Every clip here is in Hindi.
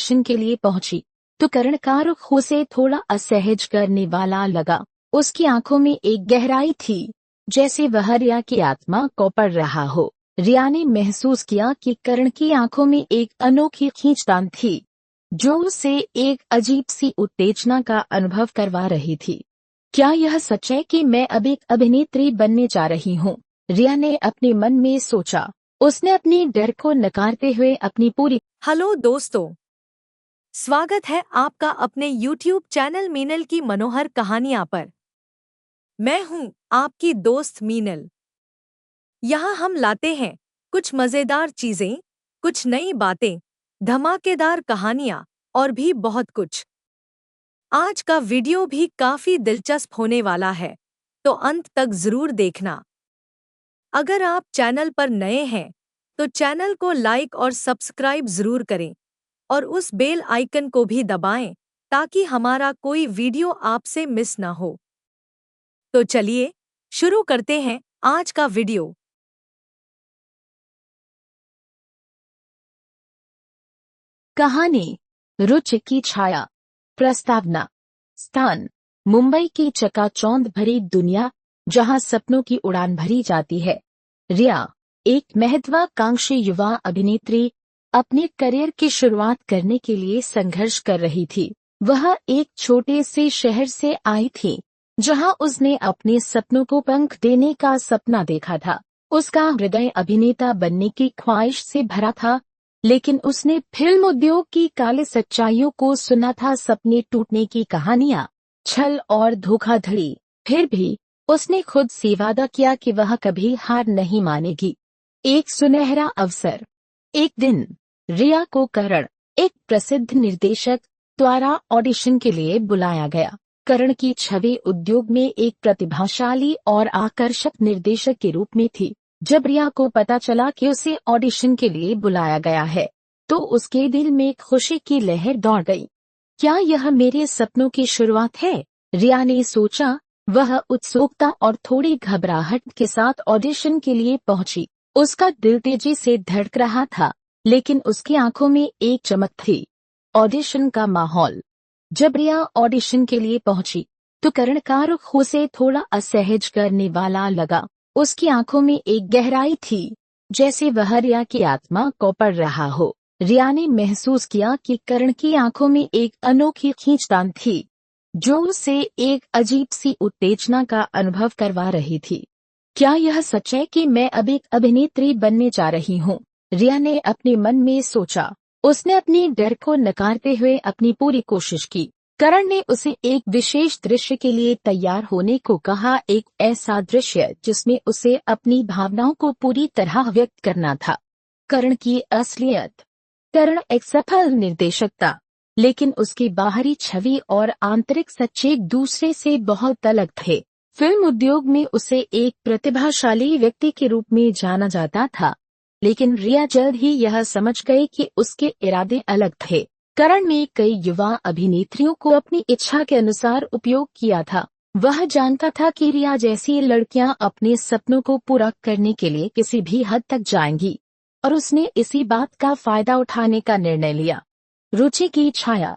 ऑडिशन के लिए पहुंची तो करण का रुख उसे थोड़ा असहज करने वाला लगा। उसकी आंखों में एक गहराई थी, जैसे वह रिया की आत्मा को पढ़ रहा हो। रिया ने महसूस किया कि करण की आंखों में एक अनोखी खींचतान थी, जो उसे एक अजीब सी उत्तेजना का अनुभव करवा रही थी। क्या यह सच है कि मैं अब एक अभिनेत्री बनने जा रही हूँ? रिया ने अपने मन में सोचा। उसने अपनी डर को नकारते हुए अपनी पूरी हेलो दोस्तों, स्वागत है आपका अपने YouTube चैनल मीनल की मनोहर कहानियां पर। मैं हूं आपकी दोस्त मीनल। यहाँ हम लाते हैं कुछ मजेदार चीजें, कुछ नई बातें, धमाकेदार कहानियां और भी बहुत कुछ। आज का वीडियो भी काफी दिलचस्प होने वाला है, तो अंत तक जरूर देखना। अगर आप चैनल पर नए हैं तो चैनल को लाइक और सब्सक्राइब जरूर करें और उस बेल आइकन को भी दबाएं ताकि हमारा कोई वीडियो आपसे मिस ना हो। तो चलिए शुरू करते हैं आज का वीडियो। कहानी। रुचि की छाया। प्रस्तावना। स्थान मुंबई की चकाचौंध भरी दुनिया, जहां सपनों की उड़ान भरी जाती है। रिया, एक महत्वाकांक्षी युवा अभिनेत्री, अपने करियर की शुरुआत करने के लिए संघर्ष कर रही थी। वह एक छोटे से शहर से आई थी, जहां उसने अपने सपनों को पंख देने का सपना देखा था। उसका हृदय अभिनेता बनने की ख्वाहिश से भरा था, लेकिन उसने फिल्म उद्योग की काली सच्चाइयों को सुना था, सपने टूटने की कहानियां, छल और धोखाधड़ी। फिर भी उसने खुद से वादा किया कि वह कभी हार नहीं मानेगी। एक सुनहरा अवसर। एक दिन रिया को करण, एक प्रसिद्ध निर्देशक, द्वारा ऑडिशन के लिए बुलाया गया। करण की छवि उद्योग में एक प्रतिभाशाली और आकर्षक निर्देशक के रूप में थी। जब रिया को पता चला कि उसे ऑडिशन के लिए बुलाया गया है, तो उसके दिल में खुशी की लहर दौड़ गई। क्या यह मेरे सपनों की शुरुआत है? रिया ने सोचा। वह उत्सुकता और थोड़ी घबराहट के साथ ऑडिशन के लिए पहुंची। उसका दिल तेजी से धड़क रहा था, लेकिन उसकी आंखों में एक चमक थी। ऑडिशन का माहौल। जब रिया ऑडिशन के लिए पहुंची तो करण का रुख उसे थोड़ा असहज करने वाला लगा। उसकी आंखों में एक गहराई थी, जैसे वह रिया की आत्मा को पढ़ रहा हो। रिया ने महसूस किया कि करण की आंखों में एक अनोखी खींचतान थी, जो उसे एक अजीब सी उत्तेजना का अनुभव करवा रही थी। क्या यह सच है कि मैं अब एक अभिनेत्री बनने जा रही हूँ? रिया ने अपने मन में सोचा। उसने अपनी डर को नकारते हुए अपनी पूरी कोशिश की। करण ने उसे एक विशेष दृश्य के लिए तैयार होने को कहा, एक ऐसा दृश्य जिसमें उसे अपनी भावनाओं को पूरी तरह व्यक्त करना था। करण की असलियत। करण एक सफल निर्देशक था, लेकिन उसकी बाहरी छवि और आंतरिक सच एक दूसरे से बहुत अलग थे। फिल्म उद्योग में उसे एक प्रतिभाशाली व्यक्ति के रूप में जाना जाता था, लेकिन रिया जल्द ही यह समझ गई कि उसके इरादे अलग थे। करण ने कई युवा अभिनेत्रियों को अपनी इच्छा के अनुसार उपयोग किया था। वह जानता था कि रिया जैसी लड़कियां अपने सपनों को पूरा करने के लिए किसी भी हद तक जाएंगी, और उसने इसी बात का फायदा उठाने का निर्णय लिया। रुचि की छाया।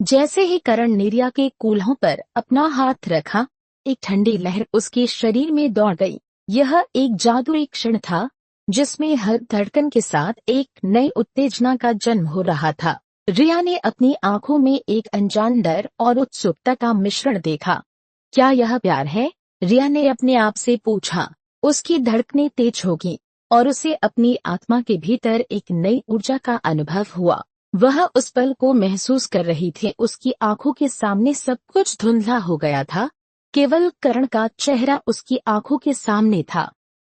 जैसे ही करण ने रिया के कूल्हों पर अपना हाथ रखा, एक ठंडी लहर उसके शरीर में दौड़ गई। यह एक जादुई क्षण था, जिसमें हर धड़कन के साथ एक नई उत्तेजना का जन्म हो रहा था। रिया ने अपनी आंखों में एक अनजान डर और उत्सुकता का मिश्रण देखा। क्या यह प्यार है? रिया ने अपने आप से पूछा। उसकी धड़कनें तेज हो गईं और उसे अपनी आत्मा के भीतर एक नई ऊर्जा का अनुभव हुआ। वह उस पल को महसूस कर रही थी। उसकी आंखों के सामने सब कुछ धुंधला हो गया था। केवल करण का चेहरा उसकी आंखों के सामने था।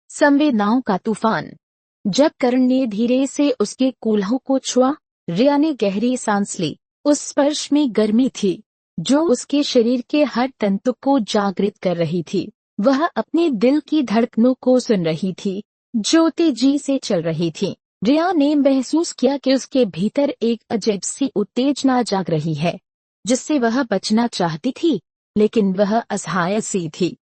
संवेदनाओं का तूफान। जब करण ने धीरे से उसके कूल्हों को छुआ, रिया ने गहरी सांस ली। उस स्पर्श में गर्मी थी, जो उसके शरीर के हर तंतु को जागृत कर रही थी। वह अपने दिल की धड़कनों को सुन रही थी, जो तेजी से चल रही थी। रिया ने महसूस किया कि उसके भीतर एक अजीब सी उत्तेजना जाग रही है, जिससे वह बचना चाहती थी, लेकिन वह असहाय सी थी।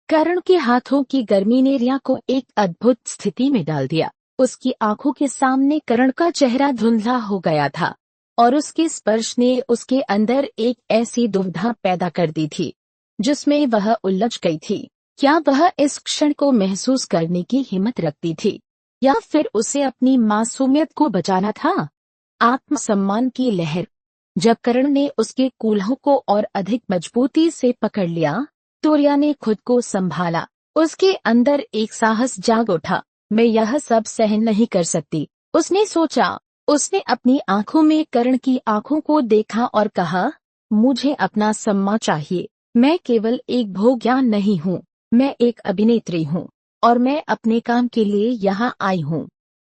करण के हाथों की गर्मी ने रिया को एक अद्भुत स्थिति में डाल दिया। उसकी आंखों के सामने करण का चेहरा धुंधला हो गया था, और उसके स्पर्श ने उसके अंदर एक ऐसी दुविधा पैदा कर दी थी जिसमें वह उलझ गई थी। क्या वह इस क्षण को महसूस करने की हिम्मत रखती थी या फिर उसे अपनी मासूमियत को बचाना था? आत्मसम्मान की लहर। जब करण ने उसके कूल्हों को और अधिक मजबूती से पकड़ लिया तो रिया ने खुद को संभाला। उसके अंदर एक साहस जाग उठा। मैं यह सब सहन नहीं कर सकती, उसने सोचा। उसने अपनी आंखों में करण की आंखों को देखा और कहा, मुझे अपना सम्मान चाहिए। मैं केवल एक भोग्या नहीं हूँ, मैं एक अभिनेत्री हूँ और मैं अपने काम के लिए यहाँ आई हूँ।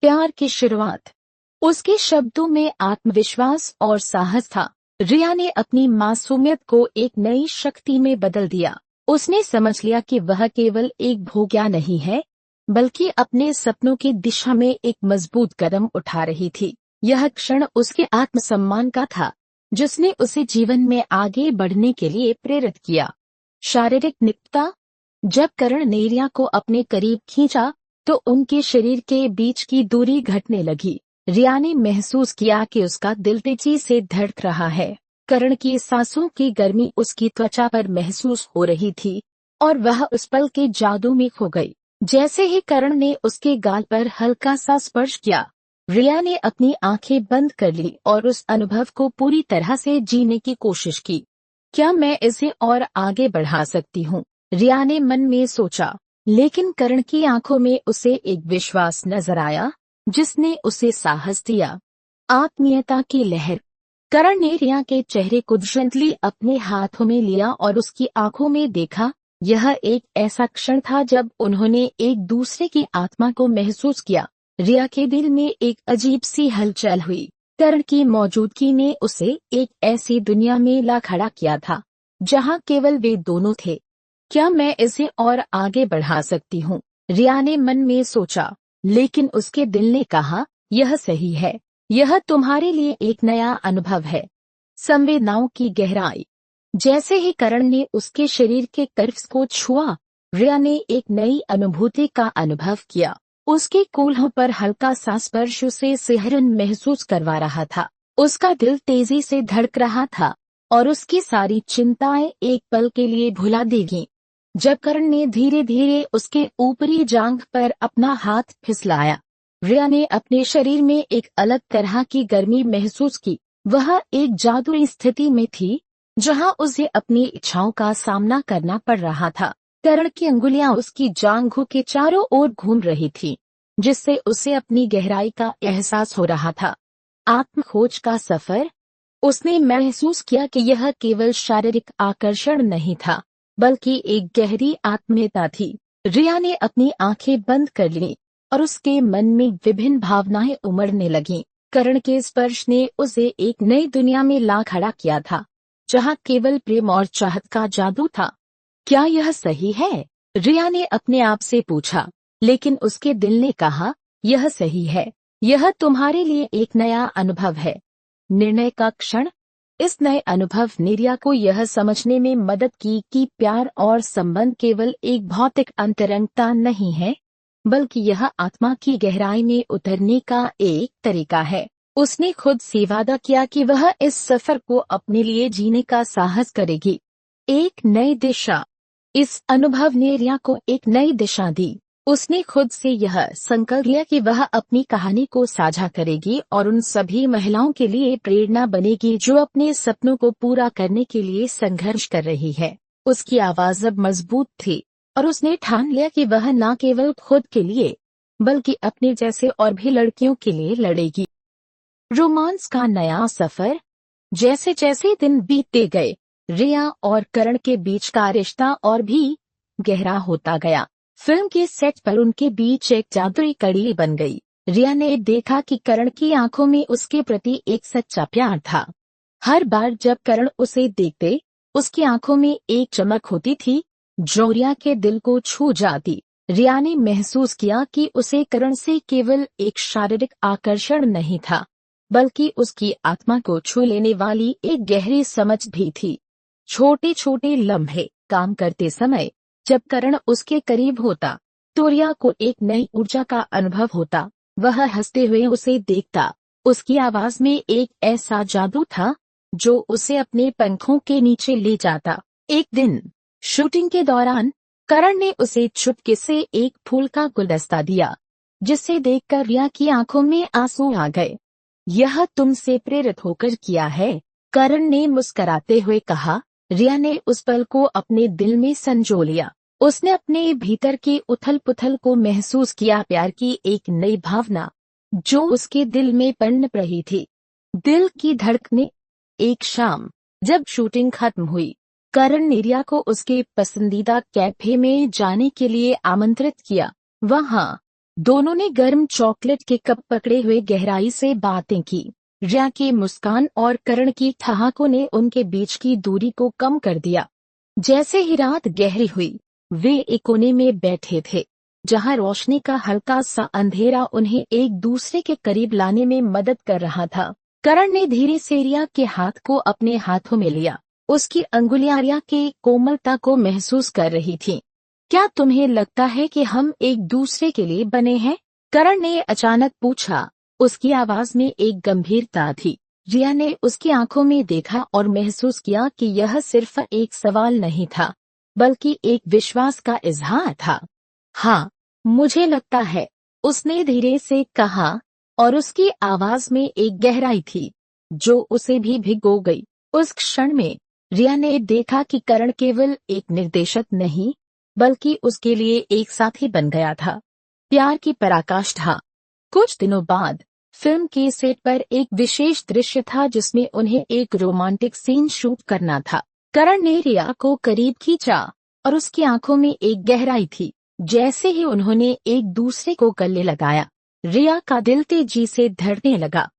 प्यार की शुरुआत। उसके शब्दों में आत्मविश्वास और साहस था। रिया ने अपनी मासूमियत को एक नई शक्ति में बदल दिया। उसने समझ लिया कि वह केवल एक भोग्या नहीं है, बल्कि अपने सपनों की दिशा में एक मजबूत कदम उठा रही थी। यह क्षण उसके आत्मसम्मान का था, जिसने उसे जीवन में आगे बढ़ने के लिए प्रेरित किया। शारीरिक निकटता। जब करण ने रिया को अपने करीब खींचा तो उनके शरीर के बीच की दूरी घटने लगी। रिया ने महसूस किया कि उसका दिल तेजी से धड़क रहा है। करण की सांसों की गर्मी उसकी त्वचा पर महसूस हो रही थी और वह उस पल के जादू में खो गई। जैसे ही करण ने उसके गाल पर हल्का सा स्पर्श किया, रिया ने अपनी आंखें बंद कर ली और उस अनुभव को पूरी तरह से जीने की कोशिश की। क्या मैं इसे और आगे बढ़ा सकती हूँ? रिया ने मन में सोचा, लेकिन करण की आंखों में उसे एक विश्वास नजर आया जिसने उसे साहस दिया। आत्मीयता की लहर। करण ने रिया के चेहरे को जेंटली अपने हाथों में लिया और उसकी आंखों में देखा। यह एक ऐसा क्षण था जब उन्होंने एक दूसरे की आत्मा को महसूस किया। रिया के दिल में एक अजीब सी हलचल हुई। करण की मौजूदगी ने उसे एक ऐसी दुनिया में ला खड़ा किया था जहां केवल वे दोनों थे। क्या मैं इसे और आगे बढ़ा सकती हूँ? रिया ने मन में सोचा, लेकिन उसके दिल ने कहा, यह सही है। यह तुम्हारे लिए एक नया अनुभव है। संवेदनाओं की गहराई। जैसे ही करण ने उसके शरीर के कर्व्स को छुआ, रिया ने एक नई अनुभूति का अनुभव किया। उसके कूल्हों पर हल्का सा स्पर्श उसे सिहरन महसूस करवा रहा था। उसका दिल तेजी से धड़क रहा था और उसकी सारी चिंताएं एक पल के लिए भुला दी गईं। जब करण ने धीरे धीरे उसके ऊपरी जांघ पर अपना हाथ फिसलाया, रिया ने अपने शरीर में एक अलग तरह की गर्मी महसूस की। वह एक जादुई स्थिति में थी जहां उसे अपनी इच्छाओं का सामना करना पड़ रहा था। करण की अंगुलियां उसकी जांघों के चारों ओर घूम रही थीं, जिससे उसे अपनी गहराई का एहसास हो रहा था। आत्मखोज का सफर। उसने महसूस किया कि यह केवल शारीरिक आकर्षण नहीं था, बल्कि एक गहरी आत्मीयता थी। रिया ने अपनी आंखें बंद कर लीं और उसके मन में विभिन्न भावनाएं उमड़ने लगीं। करण के स्पर्श ने उसे एक नई दुनिया में ला खड़ा किया था, जहां केवल प्रेम और चाहत का जादू था। क्या यह सही है? रिया ने अपने आप से पूछा, लेकिन उसके दिल ने कहा, यह सही है। यह तुम्हारे लिए एक नया अनुभव है। निर्णय का क्षण। इस नए अनुभव ने रिया को यह समझने में मदद की कि प्यार और संबंध केवल एक भौतिक अंतरंगता नहीं है, बल्कि यह आत्मा की गहराई में उतरने का एक तरीका है। उसने खुद से वादा किया कि वह इस सफर को अपने लिए जीने का साहस करेगी। एक नई दिशा। इस अनुभव ने रिया को एक नई दिशा दी। उसने खुद से यह संकल्प लिया कि वह अपनी कहानी को साझा करेगी और उन सभी महिलाओं के लिए प्रेरणा बनेगी जो अपने सपनों को पूरा करने के लिए संघर्ष कर रही है। उसकी आवाज अब मजबूत थी और उसने ठान लिया कि वह न केवल खुद के लिए, बल्कि अपने जैसे और भी लड़कियों के लिए लड़ेगी। रोमांस का नया सफर। जैसे जैसे दिन बीतते गए, रिया और करण के बीच का रिश्ता और भी गहरा होता गया। फिल्म के सेट पर उनके बीच एक जादुई कड़ी बन गई। रिया ने देखा कि करण की आंखों में उसके प्रति एक सच्चा प्यार था। हर बार जब करण उसे देखते, उसकी आंखों में एक चमक होती थी जो रिया के दिल को छू जाती। रिया ने महसूस किया कि उसे करण से केवल एक शारीरिक आकर्षण नहीं था, बल्कि उसकी आत्मा को छू लेने वाली एक गहरी समझ भी थी। छोटे छोटे लम्हे। काम करते समय जब करण उसके करीब होता तो रिया को एक नई ऊर्जा का अनुभव होता। वह हंसते हुए उसे देखता, उसकी आवाज में एक ऐसा जादू था जो उसे अपने पंखों के नीचे ले जाता। एक दिन शूटिंग के दौरान करण ने उसे चुपके से एक फूल का गुलदस्ता दिया, जिसे देखकर रिया की आंखों में आंसू आ गए। यह तुमसे प्रेरित होकर किया है, करण ने मुस्कुराते हुए कहा। रिया ने उस पल को अपने दिल में संजो लिया। उसने अपने भीतर की उथल पुथल को महसूस किया, प्यार की एक नई भावना जो उसके दिल में पनप रही थी। दिल की धड़कने। एक शाम जब शूटिंग खत्म हुई, करण ने रिया को उसके पसंदीदा कैफे में जाने के लिए आमंत्रित किया। वहां दोनों ने गर्म चॉकलेट के कप पकड़े हुए गहराई से बातें की। रिया की मुस्कान और करण की ठहाकों ने उनके बीच की दूरी को कम कर दिया। जैसे ही रात गहरी हुई, वे एक कोने में बैठे थे, जहां रोशनी का हल्का सा अंधेरा उन्हें एक दूसरे के करीब लाने में मदद कर रहा था। करण ने धीरे से रिया के हाथ को अपने हाथों में लिया। उसकी अंगुलियां रिया की कोमलता को महसूस कर रही थीं। क्या तुम्हें लगता है कि हम एक दूसरे के लिए बने हैं? करण ने अचानक पूछा। उसकी आवाज में एक गंभीरता थी। रिया ने उसकी आंखों में देखा और महसूस किया कि यह सिर्फ एक सवाल नहीं था, बल्कि एक विश्वास का इजहार था। हाँ, मुझे लगता है, उसने धीरे से कहा, और उसकी आवाज में एक गहराई थी जो उसे भी भिगो गई। उस क्षण में रिया ने देखा कि करण केवल एक निर्देशक नहीं, बल्कि उसके लिए एक साथी बन गया था। प्यार की पराकाष्ठा। कुछ दिनों बाद फिल्म के सेट पर एक विशेष दृश्य था जिसमें उन्हें एक रोमांटिक सीन शूट करना था। करण ने रिया को करीब खींचा और उसकी आंखों में एक गहराई थी। जैसे ही उन्होंने एक दूसरे को गले लगाया, रिया का दिल तेजी से धड़कने लगा।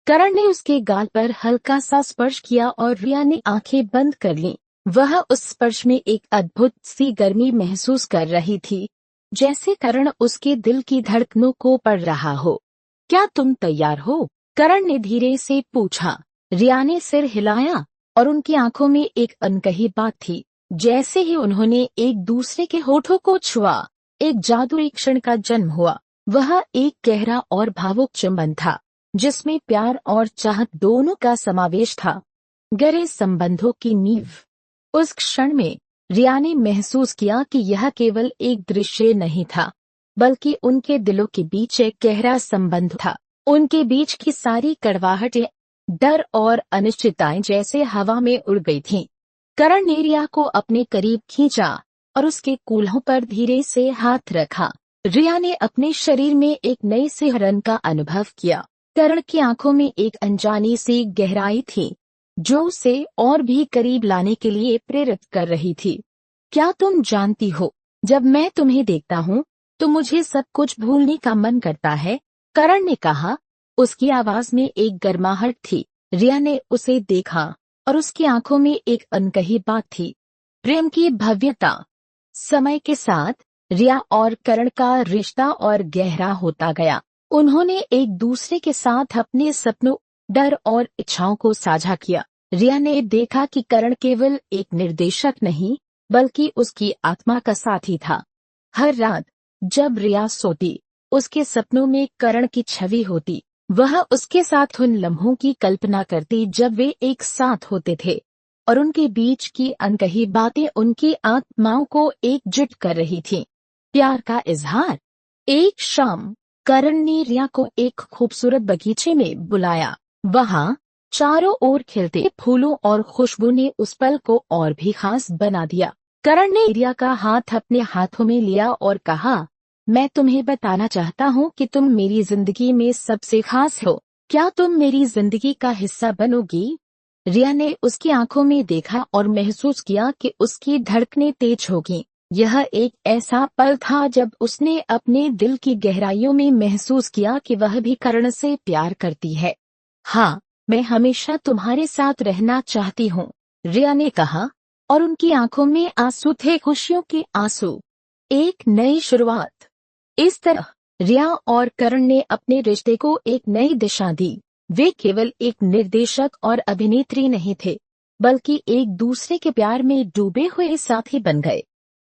करण ने उसके गाल पर हल्का सा स्पर्श किया और रिया ने आंखें बंद कर लीं। वह उस स्पर्श में एक अद्भुत सी गर्मी महसूस कर रही थी, जैसे करण उसके दिल की धड़कनों को पढ़ रहा हो। क्या तुम तैयार हो? करण ने धीरे से पूछा। रिया ने सिर हिलाया और उनकी आंखों में एक अनकही बात थी। जैसे ही उन्होंने एक दूसरे के होठों को छुआ, एक जादुई क्षण का जन्म हुआ। वह एक गहरा और भावुक चुंबन था, जिसमें प्यार और चाहत दोनों का समावेश था। गहरे संबंधों की नींव। उस क्षण में रिया ने महसूस किया कि यह केवल एक दृश्य नहीं था, बल्कि उनके दिलों के बीच एक गहरा संबंध था। उनके बीच की सारी कड़वाहटें, डर और अनिश्चितताएं जैसे हवा में उड़ गई थीं। करण ने रिया को अपने करीब खींचा और उसके कूल्हों पर धीरे से हाथ रखा। रिया ने अपने शरीर में एक नए सिहरन का अनुभव किया। करण की आंखों में एक अनजानी सी गहराई थी, जो उसे और भी करीब लाने के लिए प्रेरित कर रही थी। क्या तुम जानती हो, जब मैं तुम्हें देखता हूँ तो मुझे सब कुछ भूलने का मन करता है, करण ने कहा। उसकी आवाज में एक गर्माहट थी। रिया ने उसे देखा और उसकी आंखों में एक अनकही बात थी, प्रेम की भव्यता। समय के साथ रिया और करण का रिश्ता और गहरा होता गया। उन्होंने एक दूसरे के साथ अपने सपनों, डर और इच्छाओं को साझा किया। रिया ने देखा कि करण केवल एक निर्देशक नहीं, बल्कि उसकी आत्मा का साथी था। हर रात जब रिया सोती, उसके सपनों में करण की छवि होती। वह उसके साथ उन लम्हों की कल्पना करती जब वे एक साथ होते थे, और उनके बीच की अनकही बातें उनकी आत्माओं को एकजुट कर रही थीं। प्यार का इजहार। एक शाम करण ने रिया को एक खूबसूरत बगीचे में बुलाया। वहां चारों ओर खिलते फूलों और खुशबू ने उस पल को और भी खास बना दिया। करण ने रिया का हाथ अपने हाथों में लिया और कहा, मैं तुम्हें बताना चाहता हूँ कि तुम मेरी जिंदगी में सबसे खास हो। क्या तुम मेरी जिंदगी का हिस्सा बनोगी? रिया ने उसकी आंखों में देखा और महसूस किया कि उसकी धड़कनें तेज होगी। यह एक ऐसा पल था जब उसने अपने दिल की गहराइयों में महसूस किया कि वह भी करण से प्यार करती है। हाँ, मैं हमेशा तुम्हारे साथ रहना चाहती हूँ, रिया ने कहा, और उनकी आंखों में आंसू थे, खुशियों के आंसू। एक नई शुरुआत। इस तरह रिया और करण ने अपने रिश्ते को एक नई दिशा दी। वे केवल एक निर्देशक और अभिनेत्री नहीं थे, बल्कि एक दूसरे के प्यार में डूबे हुए साथी बन गए।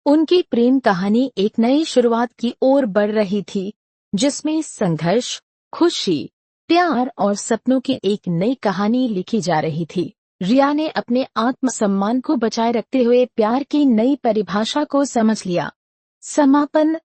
उनकी प्रेम कहानी एक नई शुरुआत की ओर बढ़ रही थी, जिसमें संघर्ष, खुशी प्यार और सपनों की एक नई कहानी लिखी जा रही थी। रिया ने अपने आत्मसम्मान को बचाए रखते हुए प्यार की नई परिभाषा को समझ लिया। समापन।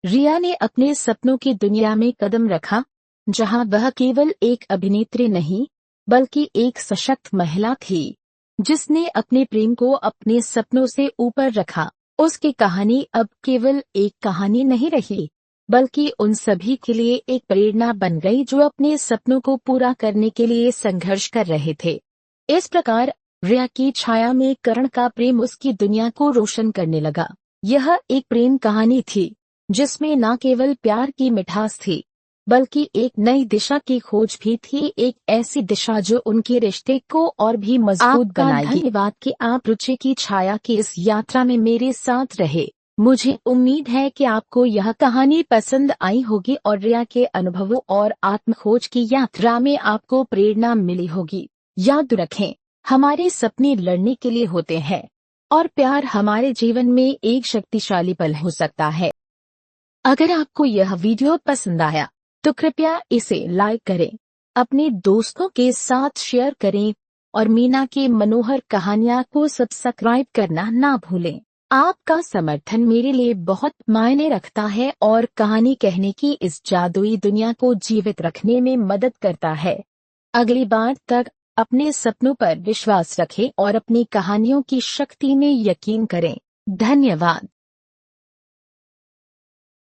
रिया ने अपने सपनों की दुनिया में कदम रखा, जहां वह केवल एक अभिनेत्री नहीं, बल्कि एक सशक्त महिला थी, जिसने अपने प्रेम को अपने सपनों से ऊपर रखा। उसकी कहानी अब केवल एक कहानी नहीं रही, बल्कि उन सभी के लिए एक प्रेरणा बन गई जो अपने सपनों को पूरा करने के लिए संघर्ष कर रहे थे। इस प्रकार रिया की छाया में करण का प्रेम उसकी दुनिया को रोशन करने लगा। यह एक प्रेम कहानी थी, जिसमें न केवल प्यार की मिठास थी, बल्कि एक नई दिशा की खोज भी थी, एक ऐसी दिशा जो उनके रिश्ते को और भी मजबूत बनाएगी। धन्यवाद कि आप रुचि की छाया की इस यात्रा में मेरे साथ रहे। मुझे उम्मीद है कि आपको यह कहानी पसंद आई होगी और रिया के अनुभवों और आत्मखोज की यात्रा में आपको प्रेरणा मिली होगी। याद रखें, हमारे सपने लड़ने के लिए होते हैं और प्यार हमारे जीवन में एक शक्तिशाली पल हो सकता है। अगर आपको यह वीडियो पसंद आया तो कृपया इसे लाइक करें, अपने दोस्तों के साथ शेयर करें और मीना के मनोहर कहानियाँ को सब्सक्राइब करना ना भूलें। आपका समर्थन मेरे लिए बहुत मायने रखता है और कहानी कहने की इस जादुई दुनिया को जीवित रखने में मदद करता है। अगली बार तक अपने सपनों पर विश्वास रखें और अपनी कहानियों की शक्ति में यकीन करें। धन्यवाद।